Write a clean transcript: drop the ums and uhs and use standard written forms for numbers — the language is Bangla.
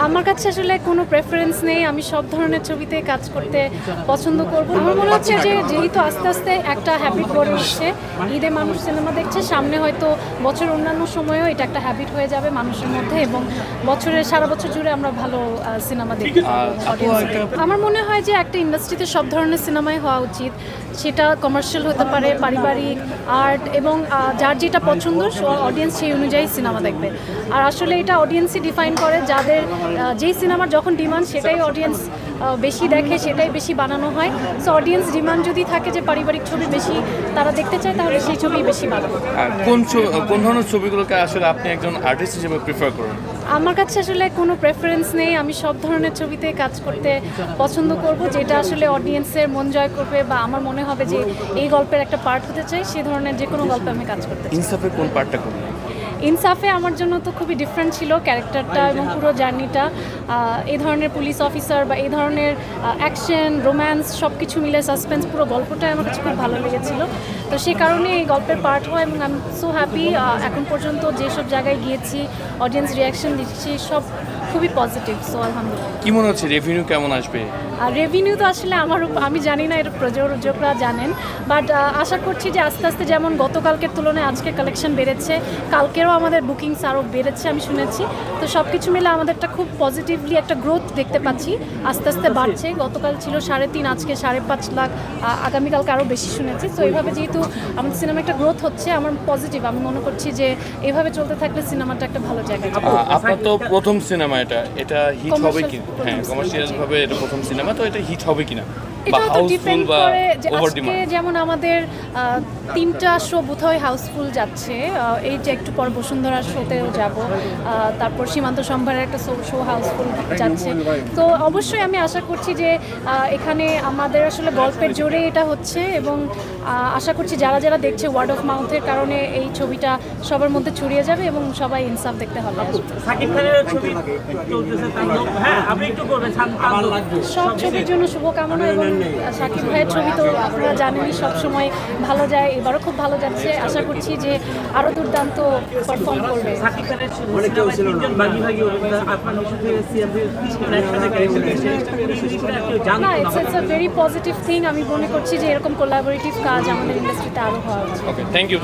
আমার কাছে আসলে কোনো প্রেফারেন্স নেই, আমি সব ধরনের ছবিতে কাজ করতে পছন্দ করব। আমার মনে হচ্ছে যে যেহেতু আস্তে আস্তে একটা হ্যাবিট গড়ে উঠছে, ঈদে মানুষ সিনেমা দেখছে, সামনে হয়তো বছর অন্যান্য সময়েও এটা একটা হ্যাবিট হয়ে যাবে মানুষের মধ্যে এবং সারা বছর জুড়ে আমরা ভালো সিনেমা দেখব। আমার মনে হয় যে একটা ইন্ডাস্ট্রিতে সব ধরনের সিনেমাই হওয়া উচিত, সেটা কমার্শিয়াল হতে পারে, পারিবারিক, আর্ট, এবং যার যেটা পছন্দ অডিয়েন্স সেই অনুযায়ী সিনেমা দেখবে। আর আসলে এটা অডিয়েন্সই ডিফাইন করে, যাদের যেই সিনেমার যখন ডিমান্ড সেটাই অডিয়েন্স বেশি দেখে, সেটাই বেশি বানানো হয়। সো অডিয়েন্স ডিমান্ড যদি থাকে যে পারিবারিক ছবি বেশি তারা দেখতে চায়, তাহলে সেই ছবি বেশি বানাবো। কোন ধরনের ছবিগুলোকে আসলে আপনি একজন আর্টিস্ট হিসেবে প্রিফার করেন? আমার কাছে আসলে কোনো প্রেফারেন্স নেই, আমি সব ধরনের ছবিতে কাজ করতে পছন্দ করব, যেটা আসলে অডিয়েন্সের মন জয় করবে বা আমার মনে হবে যে এই গল্পের একটা পার্ট হতে চাই, সেই ধরনের যে কোনো গল্পে আমি কাজ করতে চাই। ইনসাফের কোন পার্টটা করবেন? ইনসাফে আমার জন্য তো খুবই ডিফারেন্ট ছিল ক্যারেক্টারটা এবং পুরো জার্নিটা। এই ধরনের পুলিশ অফিসার বা এই ধরনের অ্যাকশন, রোম্যান্স সব কিছু মিলে সাসপেন্স, পুরো গল্পটাই আমার কাছে খুব ভালো লেগেছিল। তো সেই কারণে এই গল্পের পার্ট হয় এবং আমি সো হ্যাপি। এখন পর্যন্ত যেসব জায়গায় গিয়েছি, অডিয়েন্স রিয়াকশন দিচ্ছি, সব খুবই পজিটিভ। সো আলহামদুলিল্লাহ। কি মনে হচ্ছে রেভিনিউ কেমন আসবে? আর রেভিনিউ তো আসলে আমি জানি না, এটা প্রযোজকরা জানেন, বাট আশা করছি যে আস্তে আস্তে যেমন গতকালকের তুলনায় আজকে কালেকশন বেড়েছে, কালকেরও আমাদের বুকিংস আরও বেড়েছে আমি শুনেছি। তো সব কিছু মিলে আমাদেরটা খুব পজিটিভলি একটা গ্রোথ দেখতে পাচ্ছি, আস্তে আস্তে বাড়ছে। গতকাল ছিল 3.5, আজকে 5.5 লাখ, আগামীকালকে আরও বেশি শুনেছি। তো এইভাবে যেহেতু আমাদের সিনেমা একটা গ্রোথ হচ্ছে, আমার পজিটিভ, আমি মনে করছি যে এভাবে চলতে থাকলে সিনেমাটা একটা ভালো জায়গায় যাবে। আপনার তো প্রথম সিনেমা, এটা হিট হবে কি? হ্যাঁ, কমার্শিয়াল ভাবে এটা প্রথম সিনেমা, তো এটা হিট হবে কিনা? এটা তো ডিপেন্ড করে যে আজকে যেমন আমাদের 3টা শো বোধহয় হাউসফুল যাচ্ছে, এই যে একটু পর বসুন্ধরা শোতেও যাব, তারপর সীমান্ত সম্ভারের একটা শো হাউসফুল যাচ্ছে। তো অবশ্যই আমি আশা করছি যে এখানে আমাদের আসলে গল্পের জোরে এটা হচ্ছে এবং আশা করছি যারা যারা দেখছে ওয়ার্ড অফ মাউথের কারণে এই ছবিটা সবার মধ্যে ছড়িয়ে যাবে এবং সবাই ইনসাফ দেখতে হবে। সব ছবির জন্য শুভকামনা এবং শাকিব ভাইয়ের ছবি তো আপনারা জানেনই সবসময় ভালো যায়, এবারও খুব ভালো যাচ্ছে। আশা করছি যে আরও দুর্দান্ত পারফর্ম করবে। না, it's a very positive thing. আমি মনে করছি যে এরকম কোলাবোরেটিভ কাজ আমাদের ইন্ডাস্ট্রিতে আরও হওয়া উচিত। Thank you.